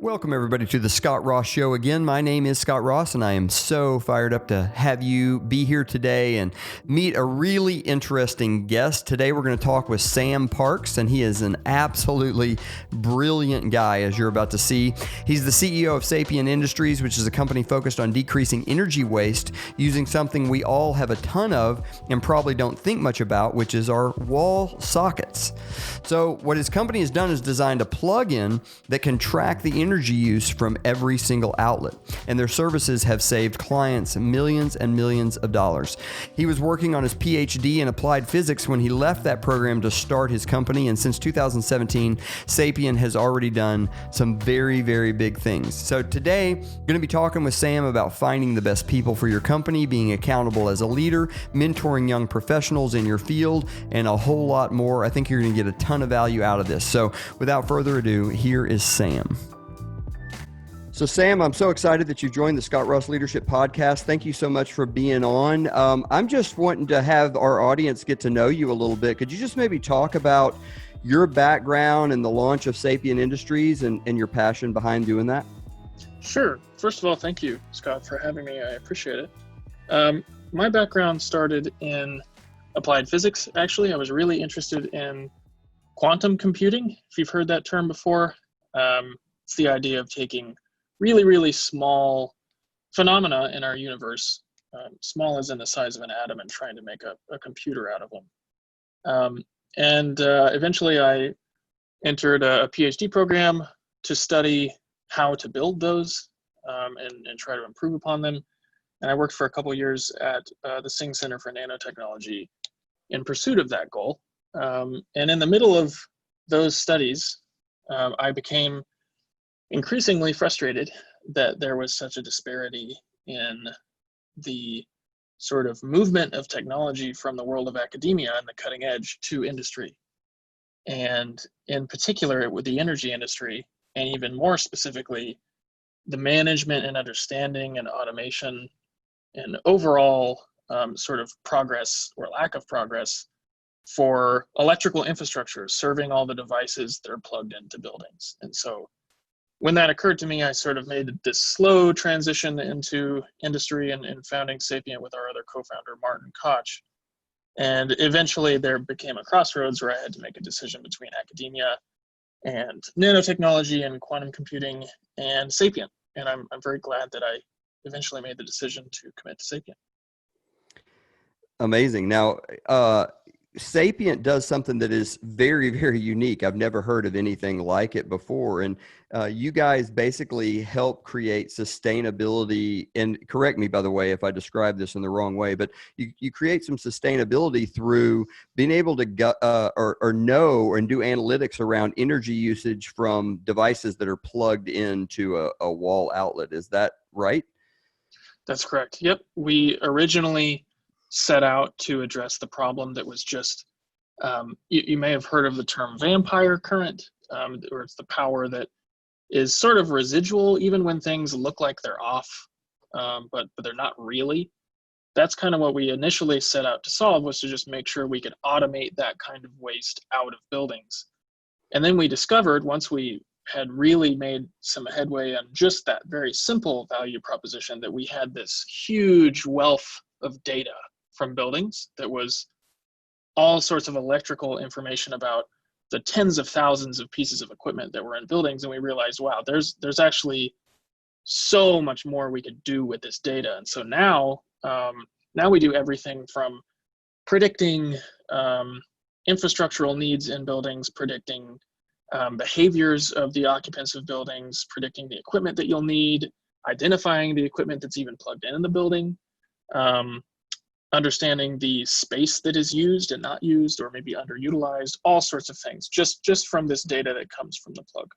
Welcome, everybody, to the Scott Ross Show again. My name is Scott Ross, and I am so fired up to have you be here today and meet a really interesting guest. Today, we're going to talk with Sam Parks, and he is an absolutely brilliant guy, as you're about to see. He's the CEO of Sapient Industries, which is a company focused on decreasing energy waste using something we all have a ton of and probably don't think much about, which is our wall sockets. So what his company has done is designed a plug-in that can track the energy use from every single outlet, and their services have saved clients millions and millions of dollars. He was working on his PhD in applied physics when he left that program to start his company, and since 2017, Sapient has already done some very, very big things. So today, going to be talking with Sam about finding the best people for your company, being accountable as a leader, mentoring young professionals in your field, and a whole lot more. I think you're going to get a ton of value out of this. So without further ado, here is Sam. So Sam, I'm so excited that you joined the Scott Ross Leadership Podcast. Thank you so much for being on. I'm just wanting to have our audience get to know you a little bit. Could you just maybe talk about your background and the launch of Sapient Industries and your passion behind doing that? Sure. First of all, thank you, Scott, for having me. I appreciate it. My background started in applied physics, actually. I was really interested in quantum computing, if you've heard that term before. It's the idea of taking really, really small phenomena in our universe, small as in the size of an atom, and trying to make a computer out of them. Eventually I entered a PhD program to study how to build those and try to improve upon them. And I worked for a couple of years at the Singh Center for Nanotechnology in pursuit of that goal. And in the middle of those studies, I became increasingly frustrated that there was such a disparity in the sort of movement of technology from the world of academia and the cutting edge to industry. And in particular, with the energy industry, and even more specifically, the management and understanding and automation and overall sort of progress or lack of progress for electrical infrastructure serving all the devices that are plugged into buildings. And so when that occurred to me, I sort of made this slow transition into industry and founding Sapient with our other co-founder, Martin Koch. And eventually there became a crossroads where I had to make a decision between academia and nanotechnology and quantum computing and Sapient. And I'm very glad that I eventually made the decision to commit to Sapient. Amazing. Now, Sapient does something that is very, very unique. I've never heard of anything like it before. And you guys basically help create sustainability. And correct me, by the way, if I describe this in the wrong way, but you create some sustainability through being able to know and do analytics around energy usage from devices that are plugged into a wall outlet. Is that right? That's correct. Yep. We originally set out to address the problem that was just, you may have heard of the term vampire current, or it's the power that is sort of residual even when things look like they're off, but they're not really. That's kind of what we initially set out to solve, was to just make sure we could automate that kind of waste out of buildings. And then we discovered, once we had really made some headway on just that very simple value proposition, that we had this huge wealth of data from buildings that was all sorts of electrical information about the tens of thousands of pieces of equipment that were in buildings. And we realized, wow, there's actually so much more we could do with this data. And so now we do everything from predicting infrastructural needs in buildings, predicting behaviors of the occupants of buildings, predicting the equipment that you'll need, identifying the equipment that's even plugged in the building, understanding the space that is used and not used, or maybe underutilized, all sorts of things, just from this data that comes from the plug.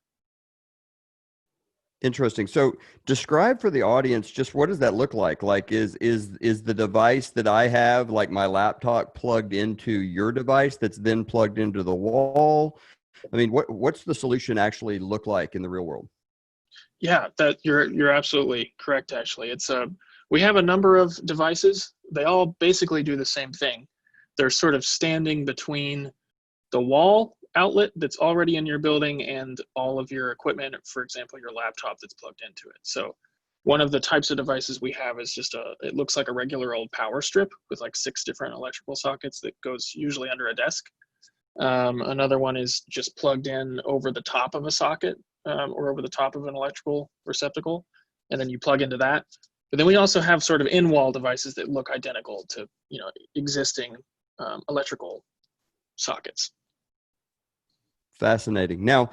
Interesting. So describe for the audience, just what does that look like? Like, is the device that I have, like my laptop, plugged into your device that's then plugged into the wall? I mean, what's the solution actually look like in the real world? Yeah, that you're absolutely correct. Actually, it's we have a number of devices. They all basically do the same thing. They're sort of standing between the wall outlet that's already in your building and all of your equipment, for example, your laptop that's plugged into it. So one of the types of devices we have is just it looks like a regular old power strip with like 6 different electrical sockets that goes usually under a desk. Another one is just plugged in over the top of a socket or over the top of an electrical receptacle, and then you plug into that. But then we also have sort of in-wall devices that look identical to, existing electrical sockets. Fascinating. Now,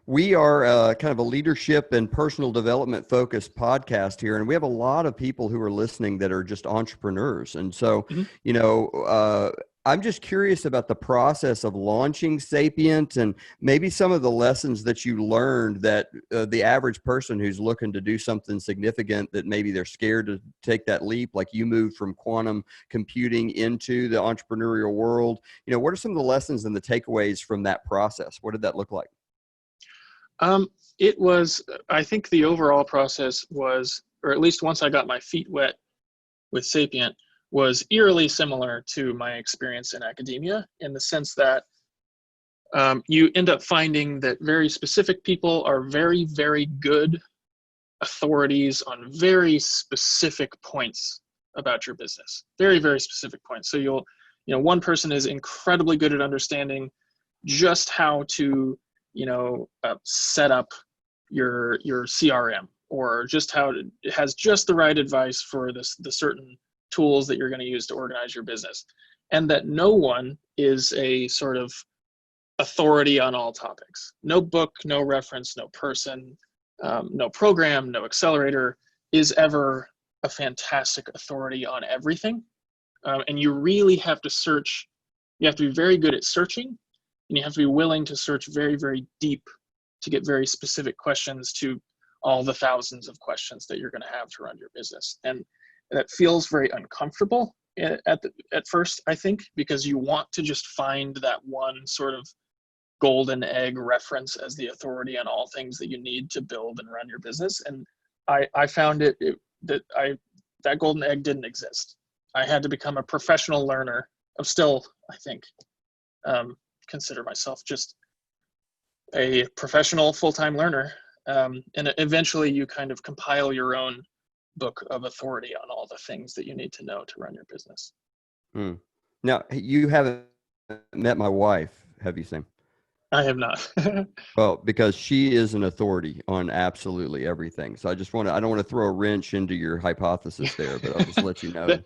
we are kind of a leadership and personal development focused podcast here, and we have a lot of people who are listening that are just entrepreneurs. And so, I'm just curious about the process of launching Sapient and maybe some of the lessons that you learned that the average person who's looking to do something significant, that maybe they're scared to take that leap, like you moved from quantum computing into the entrepreneurial world. What are some of the lessons and the takeaways from that process? What did that look like? I think the overall process was, or at least once I got my feet wet with Sapient, was eerily similar to my experience in academia, in the sense that you end up finding that very specific people are very, very good authorities on very specific points about your business. Very, very specific points. So one person is incredibly good at understanding just how to, set up your CRM, or just how it has just the right advice for the certain tools that you're going to use to organize your business, and that no one is a sort of authority on all topics. No book, no reference, no person, no program, no accelerator is ever a fantastic authority on everything. And you really have to search. You have to be very good at searching, and you have to be willing to search very, very deep to get very specific questions to all the thousands of questions that you're going to have to run your business. And that feels very uncomfortable at first, I think, because you want to just find that one sort of golden egg reference as the authority on all things that you need to build and run your business. And I found that golden egg didn't exist. I had to become a professional learner. I'm still, I think, consider myself just a professional full-time learner. And eventually you kind of compile your own book of authority on all the things that you need to know to run your business. Now, you haven't met my wife, have you, Sam? I have not. Well, because she is an authority on absolutely everything. So I don't want to throw a wrench into your hypothesis there, but I'll just let you know.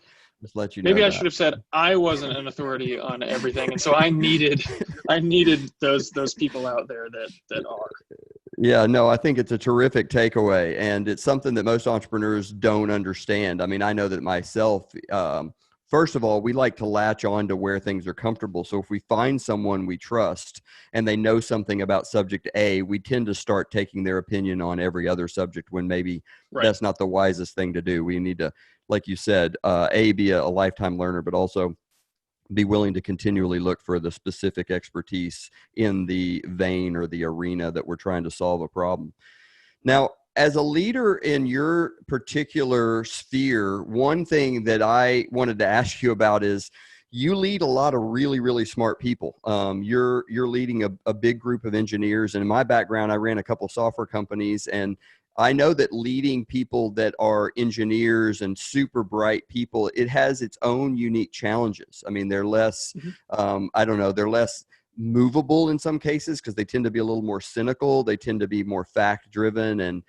Maybe I should have said I wasn't an authority on everything, and so I needed those people out there that are. Yeah, no, I think it's a terrific takeaway, and it's something that most entrepreneurs don't understand. I mean, I know that myself. First of all, we like to latch on to where things are comfortable. So if we find someone we trust and they know something about subject A, we tend to start taking their opinion on every other subject, when maybe that's not the wisest thing to do. We need to, like you said, be a lifetime learner, but also be willing to continually look for the specific expertise in the vein or the arena that we're trying to solve a problem. Now, as a leader in your particular sphere, one thing that I wanted to ask you about is you lead a lot of really, really smart people. You're leading a big group of engineers. And in my background, I ran a couple of software companies, and I know that leading people that are engineers and super bright people, it has its own unique challenges. I mean, they're less, they're less movable in some cases because they tend to be a little more cynical. They tend to be more fact driven and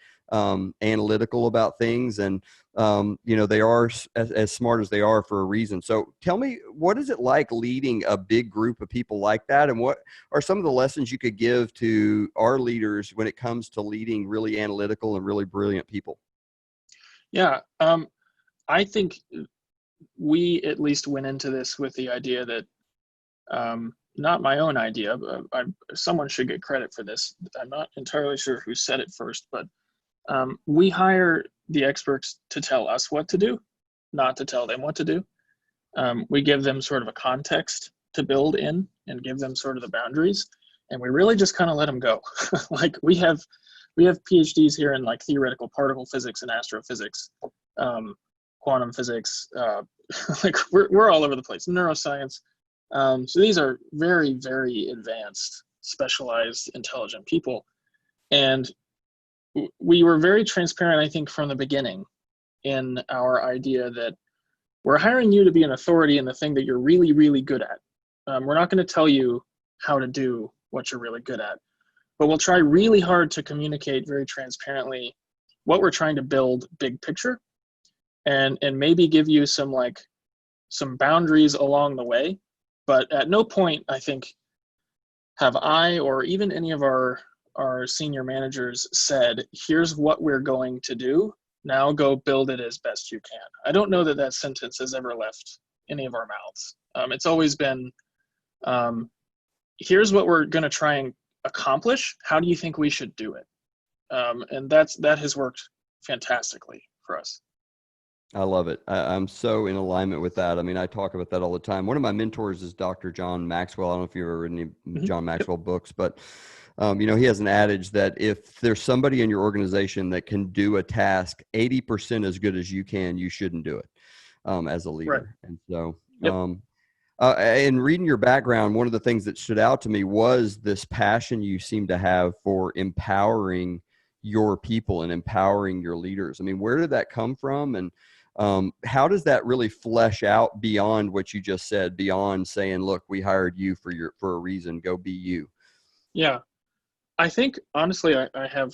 analytical about things. And, they are as smart as they are for a reason. So tell me, what is it like leading a big group of people like that? And what are some of the lessons you could give to our leaders when it comes to leading really analytical and really brilliant people? Yeah. I think we at least went into this with the idea that, not my own idea, but someone should get credit for this. I'm not entirely sure who said it first, but we hire the experts to tell us what to do, not to tell them what to do. We give them sort of a context to build in and give them sort of the boundaries, and we really just kind of let them go. Like we have PhDs here in like theoretical particle physics and astrophysics, quantum physics, like we're all over the place, neuroscience. So these are very, very advanced specialized, intelligent people. And we were very transparent, I think, from the beginning in our idea that we're hiring you to be an authority in the thing that you're really, really good at. We're not going to tell you how to do what you're really good at, but we'll try really hard to communicate very transparently what we're trying to build big picture, and maybe give you some boundaries along the way. But at no point, I think, have I or even any of our senior managers said, here's what we're going to do, now go build it as best you can. I don't know that that sentence has ever left any of our mouths. It's always been, here's what we're going to try and accomplish. How do you think we should do it? And that has worked fantastically for us. I love it. I'm so in alignment with that. I mean, I talk about that all the time. One of my mentors is Dr. John Maxwell. I don't know if you've ever read any John Maxwell books, but he has an adage that if there's somebody in your organization that can do a task 80% as good as you can, you shouldn't do it as a leader. Right. And so, in reading your background, one of the things that stood out to me was this passion you seem to have for empowering your people and empowering your leaders. I mean, where did that come from? And how does that really flesh out beyond what you just said, beyond saying, look, we hired you for a reason, go be you? Yeah. I think, honestly, I have,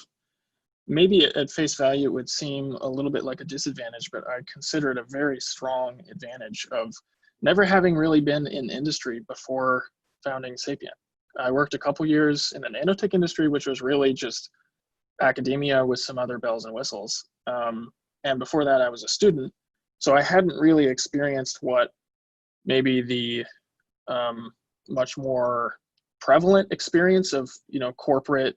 maybe at face value, it would seem a little bit like a disadvantage, but I consider it a very strong advantage of never having really been in industry before founding Sapient. I worked a couple years in the nanotech industry, which was really just academia with some other bells and whistles. And before that, I was a student. So I hadn't really experienced what maybe the much more prevalent experience of, corporate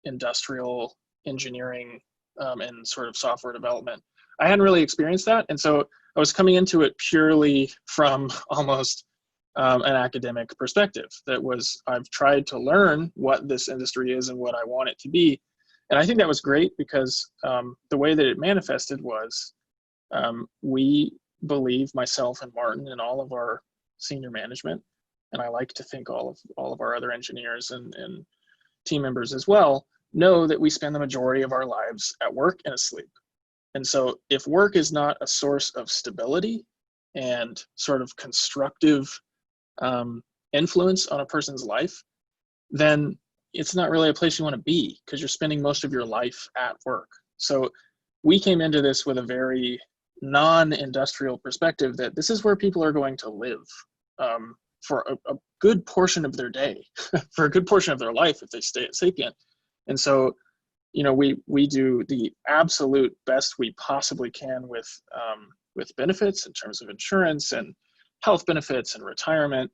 industrial engineering and sort of software development. I hadn't really experienced that. And so I was coming into it purely from almost an academic perspective. I've tried to learn what this industry is and what I want it to be. And I think that was great because the way that it manifested was we believe, myself and Martin and all of our senior management, and I like to think all of our other engineers and team members as well, know that we spend the majority of our lives at work and asleep. And so if work is not a source of stability and sort of constructive influence on a person's life, then it's not really a place you want to be, because you're spending most of your life at work. So we came into this with a very non-industrial perspective that this is where people are going to live for a good portion of their day, for a good portion of their life if they stay at Sapient. And so, we do the absolute best we possibly can with benefits in terms of insurance and health benefits and retirement.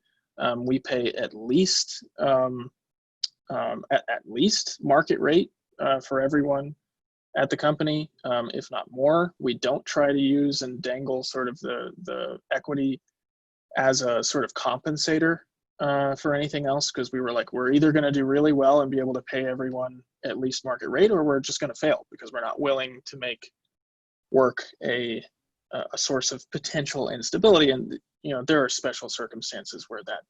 We pay at least market rate for everyone at the company, if not more. We don't try to use and dangle sort of the equity as a sort of compensator for anything else, because we were like, we're either going to do really well and be able to pay everyone at least market rate, or we're just going to fail because we're not willing to make work a source of potential instability. And there are special circumstances where that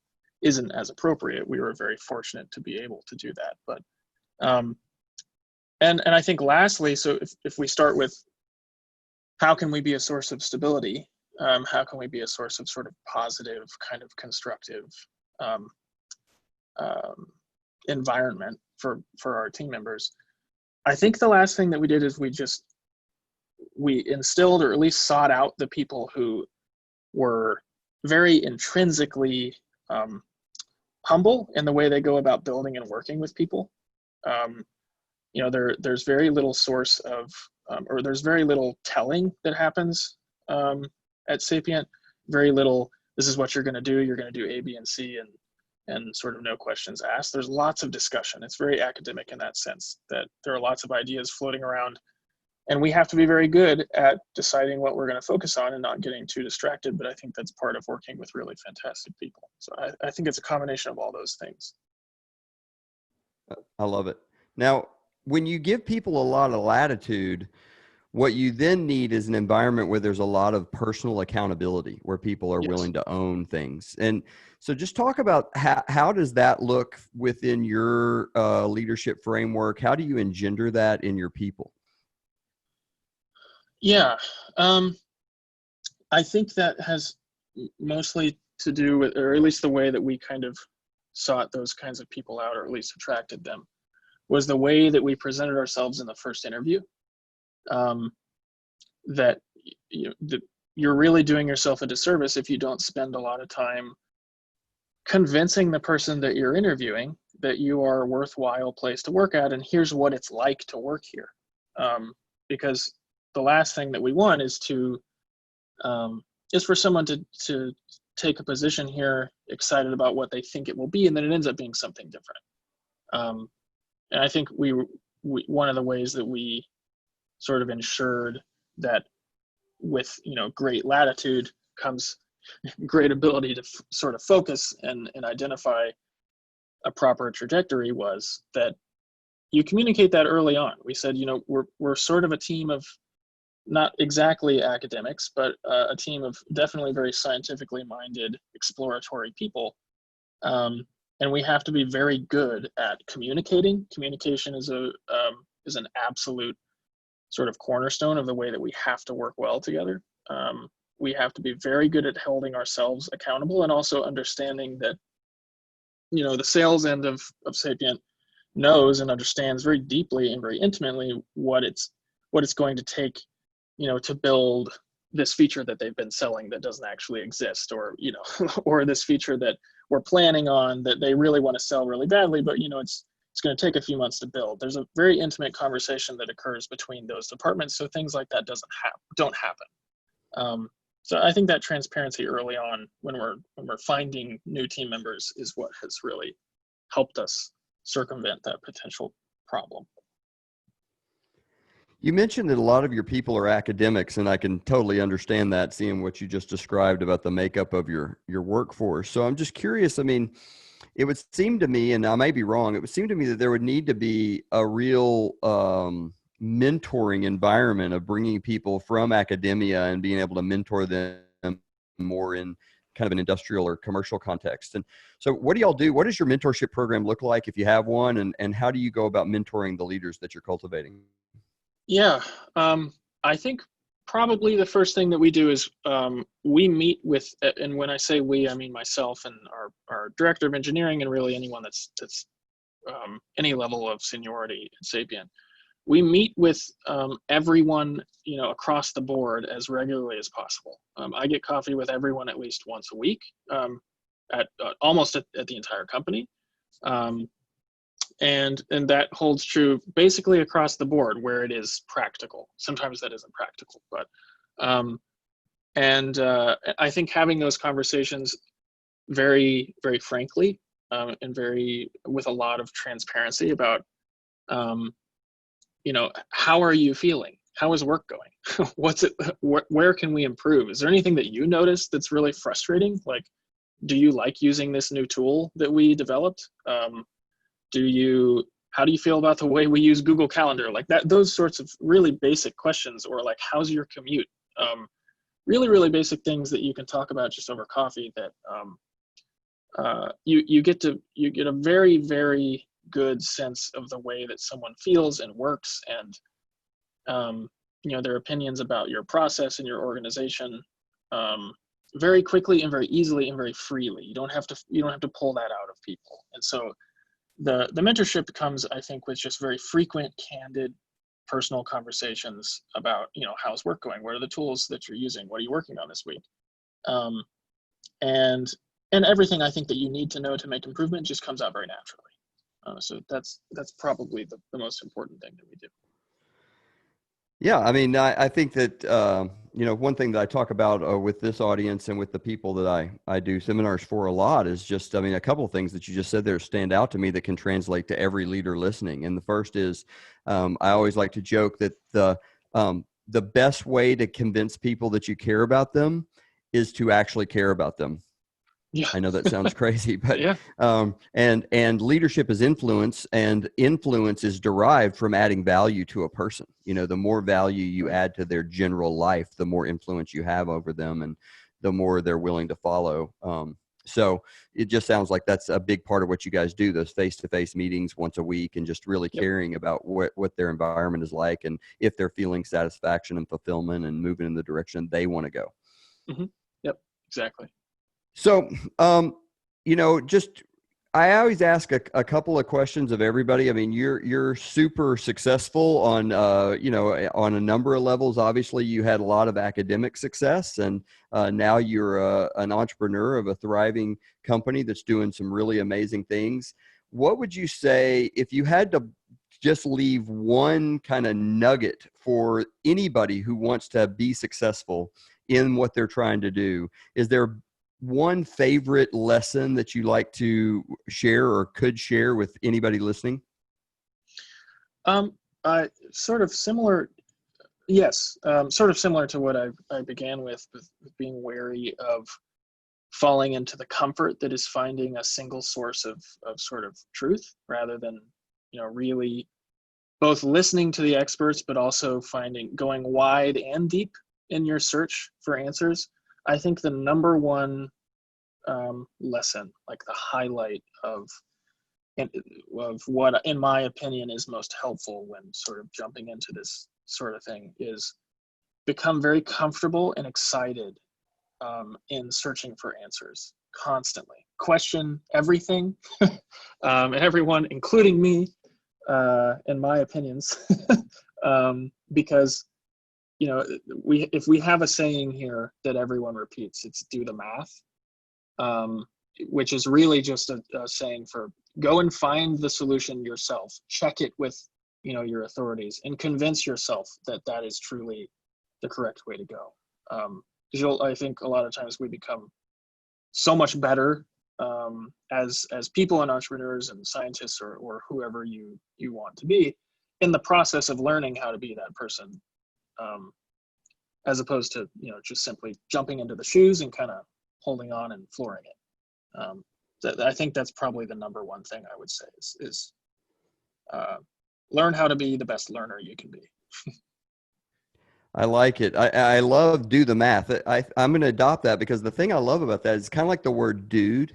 isn't as appropriate. We were very fortunate to be able to do that. But and I think lastly, so if we start with how can we be a source of stability, how can we be a source of sort of positive, kind of constructive environment for our team members, I think the last thing that we did is we instilled, or at least sought out, the people who were very intrinsically humble in the way they go about building and working with people. There's very little source of, or there's very little telling that happens at Sapient. Very little, this is what you're going to do. You're going to do A, B, and C, and sort of no questions asked. There's lots of discussion. It's very academic in that sense, that there are lots of ideas floating around, and we have to be very good at deciding what we're going to focus on and not getting too distracted. But I think that's part of working with really fantastic people. So I think it's a combination of all those things. I love it. Now, when you give people a lot of latitude, what you then need is an environment where there's a lot of personal accountability, where people are willing to own things. And So just talk about how does that look within your leadership framework? How do you engender that in your people? Yeah, I think that has mostly to do with, or at least the way that we kind of sought those kinds of people out, or at least attracted them, was the way that we presented ourselves in the first interview. Um, that you're really doing yourself a disservice if you don't spend a lot of time convincing the person that you're interviewing that you are a worthwhile place to work at, and here's what it's like to work here. Because the last thing that we want is for someone to take a position here, excited about what they think it will be, and then it ends up being something different. And I think we one of the ways that we sort of ensured that with great latitude comes great ability to sort of focus and identify a proper trajectory was that you communicate that early on. We said, we're sort of a team of not exactly academics, but a team of definitely very scientifically minded, exploratory people. And we have to be very good at communicating. Communication is an absolute sort of cornerstone of the way that we have to work well together. We have to be very good at holding ourselves accountable, and also understanding that, the sales end of Sapient knows and understands very deeply and very intimately what it's going to take, to build this feature that they've been selling that doesn't actually exist, or, or this feature that we're planning on that they really want to sell really badly, but, it's going to take a few months to build. There's a very intimate conversation that occurs between those departments, so things like that don't happen. So I think that transparency early on when we're finding new team members is what has really helped us circumvent that potential problem. You mentioned that a lot of your people are academics, and I can totally understand that, seeing what you just described about the makeup of your workforce. So I'm just curious, I mean, it would seem to me, and I may be wrong, it would seem to me that there would need to be a real mentoring environment of bringing people from academia and being able to mentor them more in kind of an industrial or commercial context. And so what do y'all do? What does your mentorship program look like if you have one? And how do you go about mentoring the leaders that you're cultivating? Yeah, I think probably the first thing that we do is we meet with, and when I say we, I mean myself and our director of engineering, and really anyone that's any level of seniority at Sapient. We meet with everyone, across the board as regularly as possible. I get coffee with everyone at least once a week, at almost at the entire company. And that holds true basically across the board where it is practical. Sometimes that isn't practical, but I think having those conversations very, very frankly, and very with a lot of transparency about, how are you feeling? How is work going? Where can we improve? Is there anything that you notice that's really frustrating? Like, do you like using this new tool that we developed? How do you feel about the way we use Google Calendar? Like that, those sorts of really basic questions, or like, how's your commute? Really, really basic things that you can talk about just over coffee that you get a very, very good sense of the way that someone feels and works, and their opinions about your process and your organization, very quickly and very easily and very freely. You don't have to pull that out of people. And so the mentorship comes, I think, with just very frequent, candid, personal conversations about, how's work going? What are the tools that you're using? What are you working on this week? And everything I think that you need to know to make improvement just comes out very naturally. So that's probably the most important thing that we do. Yeah, I mean, I think that, one thing that I talk about with this audience and with the people that I do seminars for a lot is just, I mean, a couple of things that you just said there stand out to me that can translate to every leader listening. And the first is, I always like to joke that the best way to convince people that you care about them is to actually care about them. Yeah. I know that sounds crazy, but Yeah. And leadership is influence, and influence is derived from adding value to a person. The more value you add to their general life, the more influence you have over them, and the more they're willing to follow. So it just sounds like that's a big part of what you guys do, those face-to-face meetings once a week, and just really Yep. caring about what their environment is like and if they're feeling satisfaction and fulfillment and moving in the direction they want to go. Mm-hmm. Yep. Exactly. So, just I always ask a couple of questions of everybody. I mean, you're super successful on on a number of levels. Obviously, you had a lot of academic success, and now you're an entrepreneur of a thriving company that's doing some really amazing things. What would you say if you had to just leave one kind of nugget for anybody who wants to be successful in what they're trying to do? Is there one favorite lesson that you like to share or could share with anybody listening? Sort of similar. Yes. Sort of similar to what I began with being wary of falling into the comfort that is finding a single source of sort of truth, rather than, really both listening to the experts, but also going wide and deep in your search for answers. I think the number one lesson, like the highlight of what, in my opinion, is most helpful when sort of jumping into this sort of thing, is become very comfortable and excited in searching for answers constantly. Question everything and everyone, including me, in my opinions, because if we have a saying here that everyone repeats, it's do the math, which is really just a saying for go and find the solution yourself, check it with your authorities, and convince yourself that that is truly the correct way to go. I think a lot of times we become so much better as people and entrepreneurs and scientists or whoever you want to be in the process of learning how to be that person, as opposed to just simply jumping into the shoes and kind of holding on and flooring it. I think that's probably the number one thing I would say is learn how to be the best learner you can be. I like it. I love do the math. I'm going to adopt that because the thing I love about that is kind of like the word dude.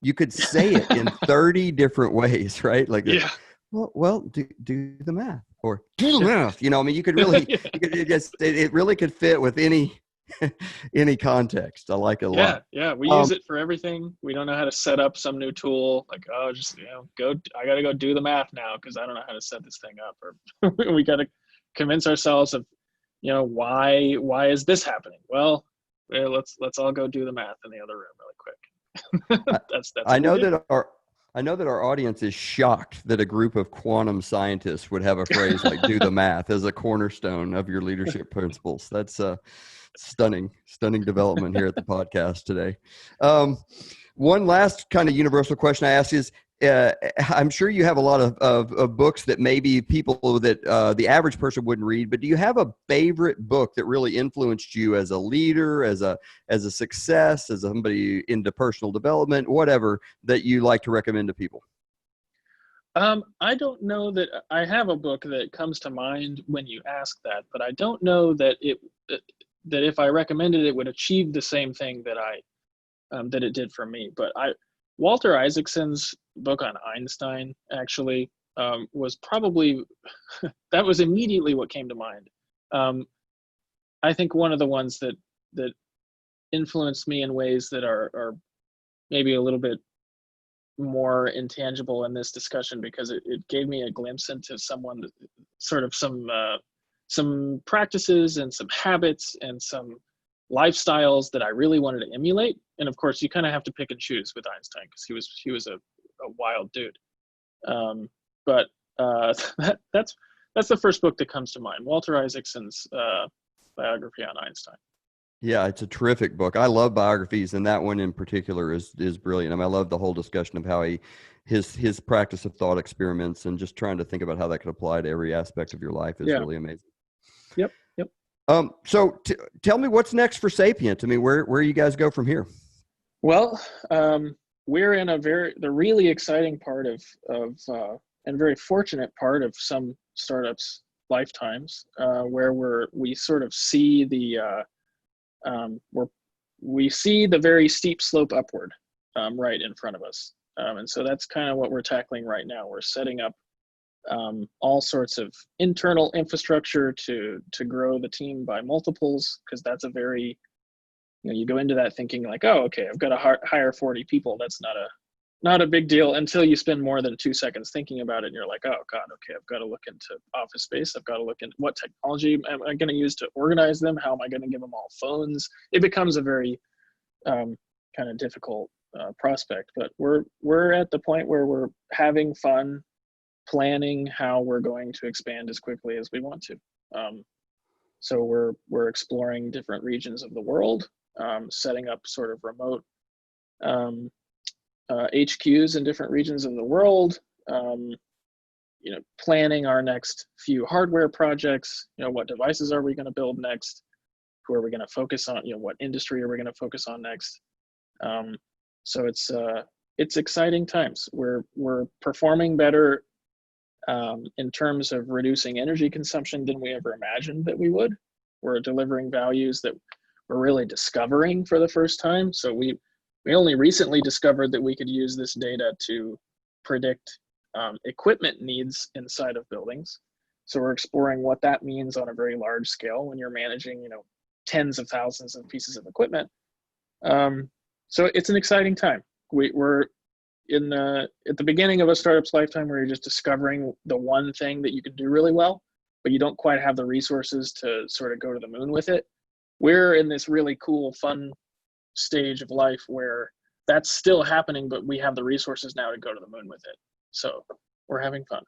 You could say it in 30 different ways, right? Like, Yeah. well, do the math or do the math. I mean, you could really, Yeah. it really could fit with any context. I like it a lot. Yeah. We use it for everything. We don't know how to set up some new tool. Like, just go. I got to go do the math now because I don't know how to set this thing up. Or we got to convince ourselves of, why is this happening? Well, let's all go do the math in the other room really quick. That's I know that our audience is shocked that a group of quantum scientists would have a phrase like do the math as a cornerstone of your leadership principles. That's a stunning development here at the podcast today. One last kind of universal question I ask is, I'm sure you have a lot of books that maybe people that the average person wouldn't read, but do you have a favorite book that really influenced you as a leader, as a success, as somebody into personal development, whatever, that you like to recommend to people? I don't know that I have a book that comes to mind when you ask that, but I don't know that that if I recommended it would achieve the same thing that it did for me. But Walter Isaacson's book on Einstein actually was probably that was immediately what came to mind. I think one of the ones that influenced me in ways that are maybe a little bit more intangible in this discussion, because it gave me a glimpse into someone, sort of some practices and some habits and some lifestyles that I really wanted to emulate. And of course, you kind of have to pick and choose with Einstein because he was a wild dude. But that's the first book that comes to mind, Walter Isaacson's biography on Einstein. Yeah, it's a terrific book. I love biographies, and that one in particular is brilliant. I mean, I love the whole discussion of how his practice of thought experiments and just trying to think about how that could apply to every aspect of your life is really amazing. Yep. So tell me what's next for Sapient. I mean, where you guys go from here? Well, we're in the really exciting part of and very fortunate part of some startups' lifetimes, where we sort of see we see the very steep slope upward. right in front of us. And so that's kind of what we're tackling right now. We're setting up all sorts of internal infrastructure to grow the team by multiples, because that's a very, you go into that thinking like, oh, okay, I've got to hire 40 people. That's not a big deal until you spend more than 2 seconds thinking about it, and you're like, oh God, okay, I've got to look into office space. I've got to look into what technology am I going to use to organize them. How am I going to give them all phones? It becomes a very kind of difficult prospect. But we're at the point where we're having fun planning how we're going to expand as quickly as we want to. So we're exploring different regions of the world, setting up sort of remote HQs in different regions of the world, planning our next few hardware projects. What devices are we going to build next? Who are we going to focus on? What industry are we going to focus on next? So it's exciting times. We're performing better in terms of reducing energy consumption than we ever imagined that we would. We're delivering values that we're really discovering for the first time. So we only recently discovered that we could use this data to predict equipment needs inside of buildings. So we're exploring what that means on a very large scale when you're managing, tens of thousands of pieces of equipment. So it's an exciting time. We're at the beginning of a startup's lifetime, where you're just discovering the one thing that you can do really well, but you don't quite have the resources to sort of go to the moon with it. We're in this really cool, fun stage of life where that's still happening, but we have the resources now to go to the moon with it. So we're having fun.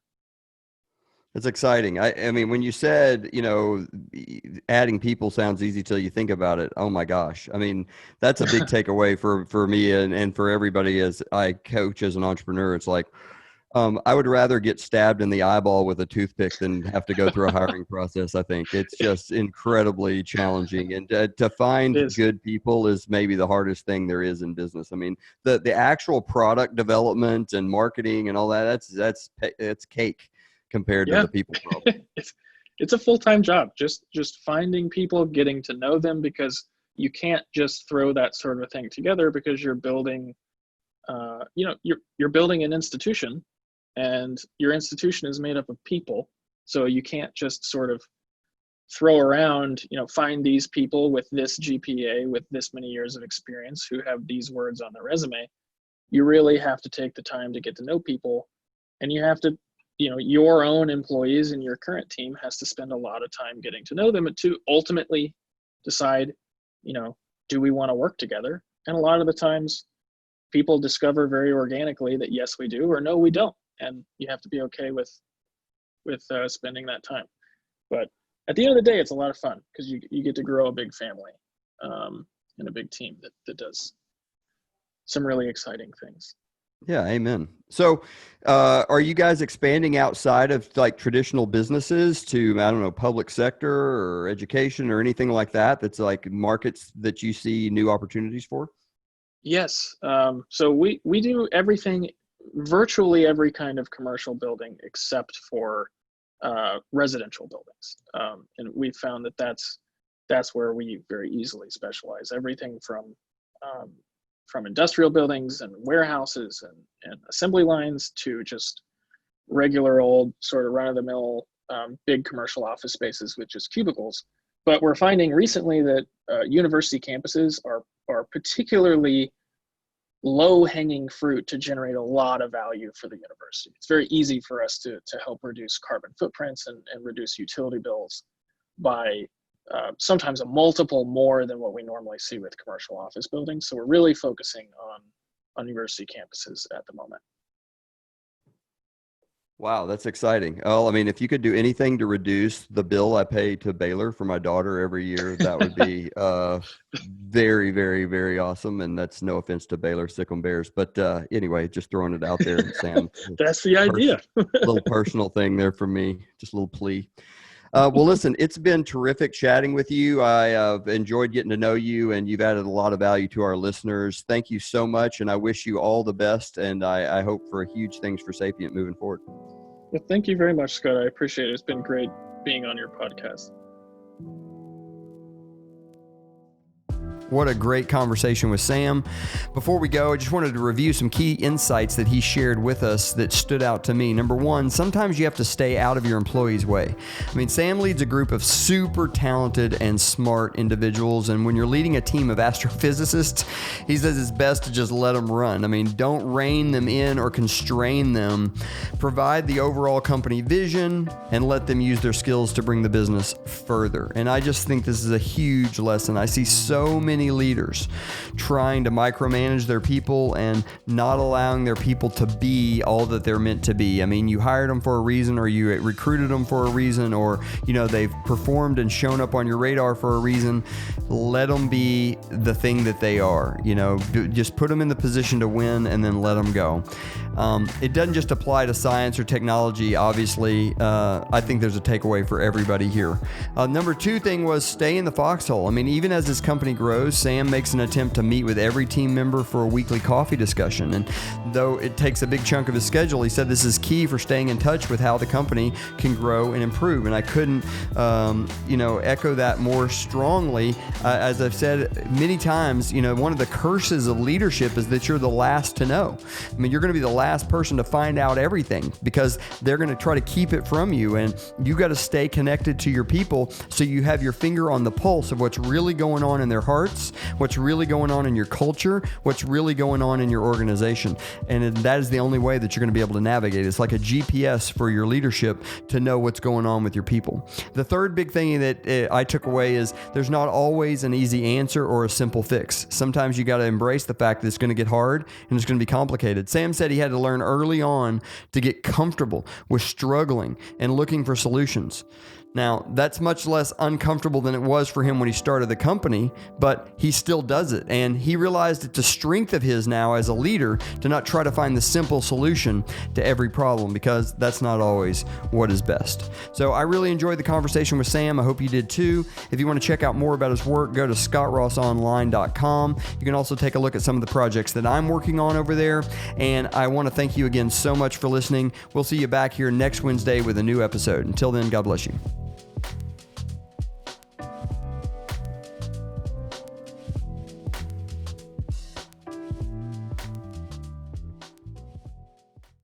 It's exciting. I mean, when you said, adding people sounds easy till you think about it. Oh my gosh. I mean, that's a big takeaway for me and for everybody as I coach as an entrepreneur. It's like, I would rather get stabbed in the eyeball with a toothpick than have to go through a hiring process. I think it's just incredibly challenging, and to find good people is maybe the hardest thing there is in business. I mean, the actual product development and marketing and all that's cake compared to the people problem. It's a full-time job. Just finding people, getting to know them, because you can't just throw that sort of thing together, because you're building, you're building an institution. And your institution is made up of people. So you can't just sort of throw around, find these people with this GPA, with this many years of experience, who have these words on their resume. You really have to take the time to get to know people. And you have to, your own employees and your current team has to spend a lot of time getting to know them to ultimately decide, do we want to work together? And a lot of the times people discover very organically that yes, we do, or no, we don't. And you have to be okay with spending that time. But at the end of the day, it's a lot of fun, because you get to grow a big family and a big team that does some really exciting things. Yeah, amen. So are you guys expanding outside of like traditional businesses to, I don't know, public sector or education or anything like that, that's like markets that you see new opportunities for? Yes. So we do everything, virtually every kind of commercial building except for residential buildings. And we found that that's where we very easily specialize. Everything from industrial buildings and warehouses and assembly lines to just regular old sort of run-of-the-mill big commercial office spaces with just cubicles. But we're finding recently that university campuses are particularly low-hanging fruit to generate a lot of value for the university. It's very easy for us to help reduce carbon footprints and reduce utility bills by sometimes a multiple more than what we normally see with commercial office buildings. So we're really focusing on university campuses at the moment. Wow, that's exciting. Well, I mean, if you could do anything to reduce the bill I pay to Baylor for my daughter every year, that would be very, very, very awesome. And that's no offense to Baylor Sickle Bears, but anyway, just throwing it out there, Sam. That's the idea. Little personal thing there from me, just a little plea. Well, listen, it's been terrific chatting with you. I have enjoyed getting to know you, and you've added a lot of value to our listeners. Thank you so much, and I wish you all the best, and I hope for huge things for Sapient moving forward. Well, thank you very much, Scott. I appreciate it. It's been great being on your podcast. What a great conversation with Sam. Before we go, I just wanted to review some key insights that he shared with us that stood out to me. Number one, sometimes you have to stay out of your employees' way. I mean, Sam leads a group of super talented and smart individuals, and when you're leading a team of astrophysicists, he says it's best to just let them run. I mean, don't rein them in or constrain them. Provide the overall company vision and let them use their skills to bring the business further. And I just think this is a huge lesson. I see so many leaders trying to micromanage their people and not allowing their people to be all that they're meant to be. I mean, you hired them for a reason, or you recruited them for a reason, or, they've performed and shown up on your radar for a reason. Let them be the thing that they are. Just put them in the position to win and then let them go. It doesn't just apply to science or technology, obviously. I think there's a takeaway for everybody here. Number two thing was stay in the foxhole. I mean, even as his company grows, Sam makes an attempt to meet with every team member for a weekly coffee discussion. And though it takes a big chunk of his schedule, he said this is key for staying in touch with how the company can grow and improve. And I couldn't, echo that more strongly. As I've said many times, one of the curses of leadership is that you're the last to know. I mean, you're going to be the last person to find out everything because they're going to try to keep it from you. And you got to stay connected to your people so you have your finger on the pulse of what's really going on in their hearts, what's really going on in your culture, what's really going on in your organization. And that is the only way that you're going to be able to navigate. It's like a GPS for your leadership to know what's going on with your people. The third big thing that I took away is there's not always an easy answer or a simple fix. Sometimes you got to embrace the fact that it's going to get hard and it's going to be complicated. Sam said he had to learn early on to get comfortable with struggling and looking for solutions. Now, that's much less uncomfortable than it was for him when he started the company, but he still does it. And he realized it's a strength of his now as a leader to not try to find the simple solution to every problem, because that's not always what is best. So I really enjoyed the conversation with Sam. I hope you did too. If you want to check out more about his work, go to scottrossonline.com. You can also take a look at some of the projects that I'm working on over there. And I want to thank you again so much for listening. We'll see you back here next Wednesday with a new episode. Until then, God bless you.